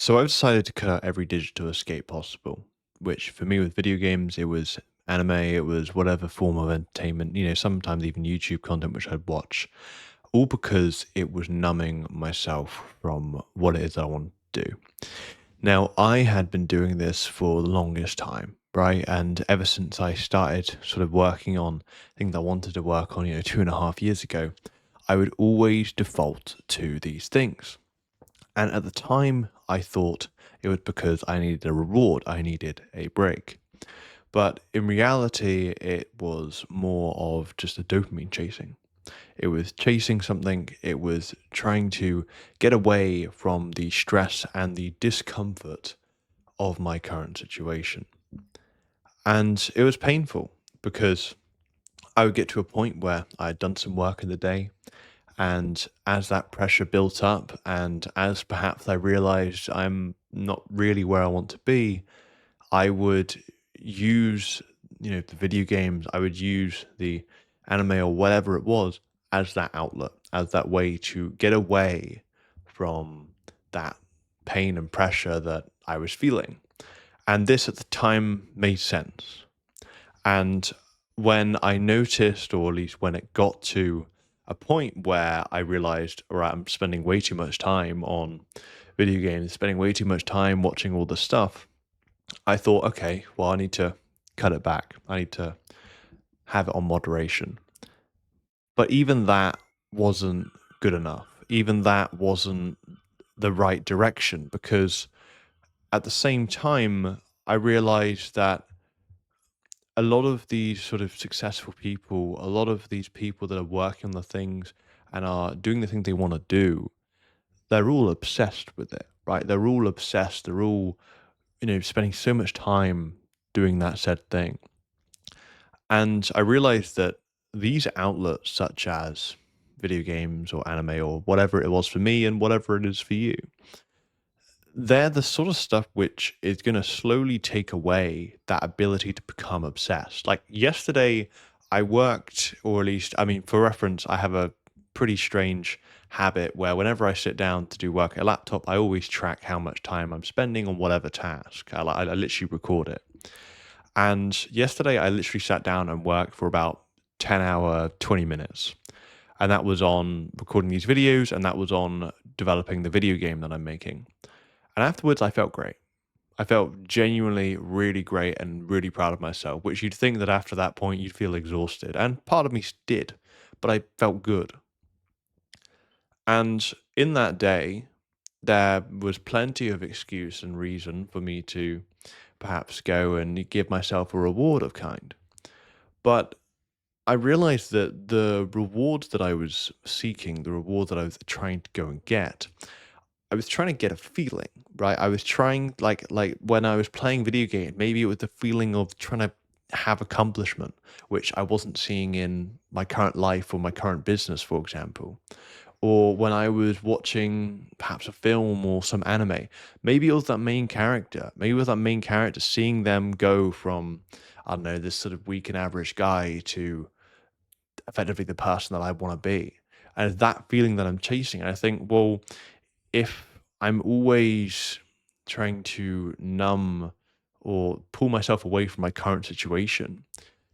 So I've decided to cut out every digital escape possible, which for me with video games, it was anime, it was whatever form of entertainment, sometimes even YouTube content, which I'd watch, all because it was numbing myself from what it is I want to do. Now, I had been doing this for the longest time, right? And ever since I started sort of working on things I wanted to work on, 2.5 years ago, I would always default to these things. And at the time, I thought it was because I needed a reward, I needed a break. But in reality, it was more of just a dopamine chasing. It was chasing something, it was trying to get away from the stress and the discomfort of my current situation. And it was painful because I would get to a point where I had done some work in the day. And as that pressure built up, and as perhaps I realized I'm not really where I want to be, I would use, the video games, I would use the anime or whatever it was as that outlet, as that way to get away from that pain and pressure that I was feeling. And this at the time made sense. And when I noticed, or at least when it got to a point where I realized, all right, I'm spending way too much time on video games, spending way too much time watching all this stuff, I thought, okay, well, I need to cut it back. I need to have it on moderation. But even that wasn't good enough. Even that wasn't the right direction because at the same time, I realized that a lot of these sort of successful people, a lot of these people that are working on the things and are doing the things they want to do, they're all obsessed with it, right? They're all obsessed. They're all, spending so much time doing that said thing. And I realized that these outlets, such as video games or anime or whatever it was for me and whatever it is for you, they're the sort of stuff which is going to slowly take away that ability to become obsessed. Like yesterday, I worked, or at least, I mean, for reference, I have a pretty strange habit where whenever I sit down to do work at a laptop, I always track how much time I'm spending on whatever task. I literally record it. And yesterday, I literally sat down and worked for about 10 hour, 20 minutes. And that was on recording these videos, and that was on developing the video game that I'm making. And afterwards, I felt great. I felt genuinely really great and really proud of myself, which you'd think that after that point you'd feel exhausted. And part of me did, but I felt good. And in that day, there was plenty of excuse and reason for me to perhaps go and give myself a reward of kind. But I realized that the rewards that I was seeking, the reward that I was trying to go and get, I was trying to get a feeling, right? I was trying like when I was playing video game, maybe it was the feeling of trying to have accomplishment, which I wasn't seeing in my current life or my current business, for example. Or when I was watching perhaps a film or some anime, maybe it was that main character. Maybe it was that main character seeing them go from, I don't know, this sort of weak and average guy to effectively the person that I want to be. And it's that feeling that I'm chasing. And I think, well, if I'm always trying to numb or pull myself away from my current situation,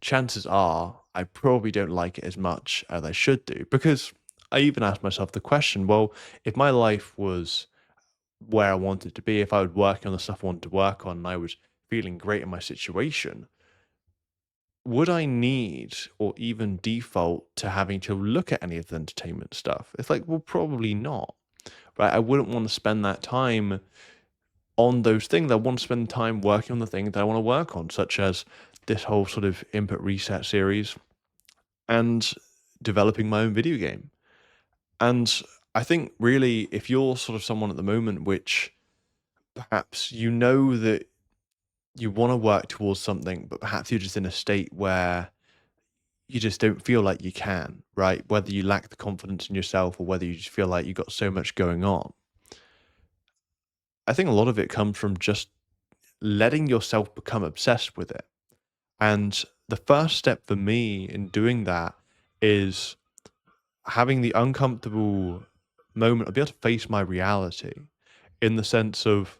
chances are I probably don't like it as much as I should do. Because I even asked myself the question, well, if my life was where I wanted to be, if I was working on the stuff I wanted to work on and I was feeling great in my situation, would I need or even default to having to look at any of the entertainment stuff? It's like, well, probably not, right? I wouldn't want to spend that time on those things. I want to spend time working on the things that I want to work on, such as this whole sort of input reset series and developing my own video game. And I think really, if you're sort of someone at the moment which perhaps you know that you want to work towards something, but perhaps you're just in a state where you just don't feel like you can, right? Whether you lack the confidence in yourself or whether you just feel like you've got so much going on. I think a lot of it comes from just letting yourself become obsessed with it. And the first step for me in doing that is having the uncomfortable moment of be able to face my reality. in the sense of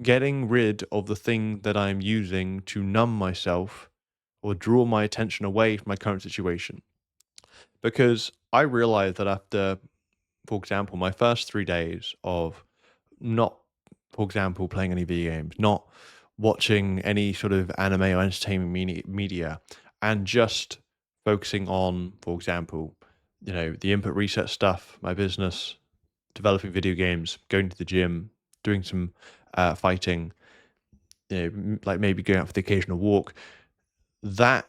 getting rid of the thing that I'm using to numb myself or draw my attention away from my current situation. Because I realized that after, for example, my first 3 days of not, for example, playing any video games, not watching any sort of anime or entertainment media, and just focusing on, for example, the input research stuff, my business, developing video games, going to the gym, doing some fighting, like maybe going out for the occasional walk. That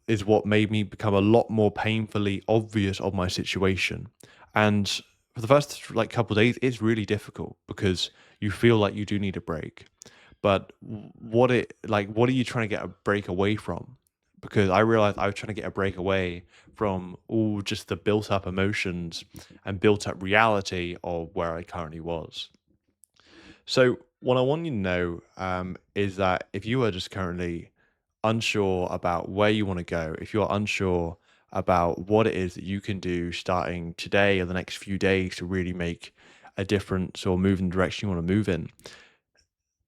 is what made me become a lot more painfully obvious of my situation. And for the first like couple of days, it's really difficult because you feel like you do need a break. But what are you trying to get a break away from? Because I realized I was trying to get a break away from all just the built up emotions and built up reality of where I currently was. So, what I want you to know is that if you are just currently unsure about where you want to go, if you're unsure about what it is that you can do starting today or the next few days to really make a difference or move in the direction you want to move in,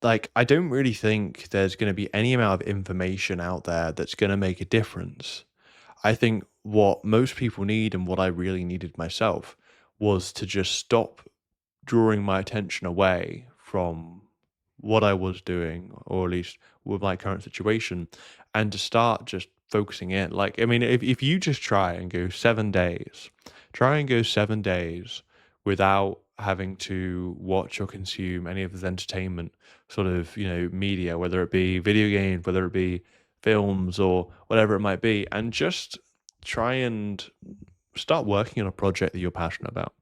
like, I don't really think there's going to be any amount of information out there that's going to make a difference. I think what most people need and what I really needed myself was to just stop drawing my attention away from what I was doing, or at least with my current situation, and to start just focusing in. Like, I mean, if you just try and go 7 days without having to watch or consume any of this entertainment sort of, media, whether it be video games, whether it be films or whatever it might be, and just try and start working on a project that you're passionate about,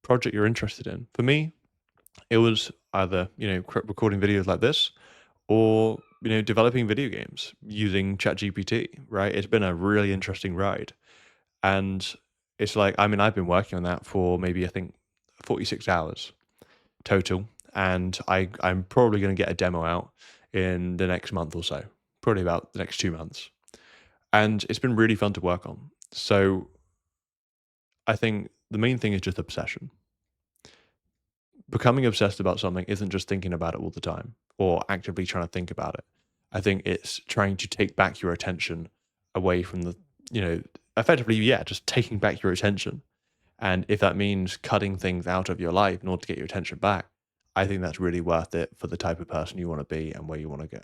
project you're interested in. For me, it was either, recording videos like this or, developing video games using ChatGPT, right? It's been a really interesting ride. And it's like, I mean, I've been working on that for maybe, I think, 46 hours total. And I'm probably going to get a demo out in the next month or so, probably about the next 2 months. And it's been really fun to work on. So I think the main thing is just obsession. Becoming obsessed about something isn't just thinking about it all the time or actively trying to think about it. I think it's trying to take back your attention away from you know, effectively, yeah, just taking back your attention. And if that means cutting things out of your life in order to get your attention back, I think that's really worth it for the type of person you want to be and where you want to go.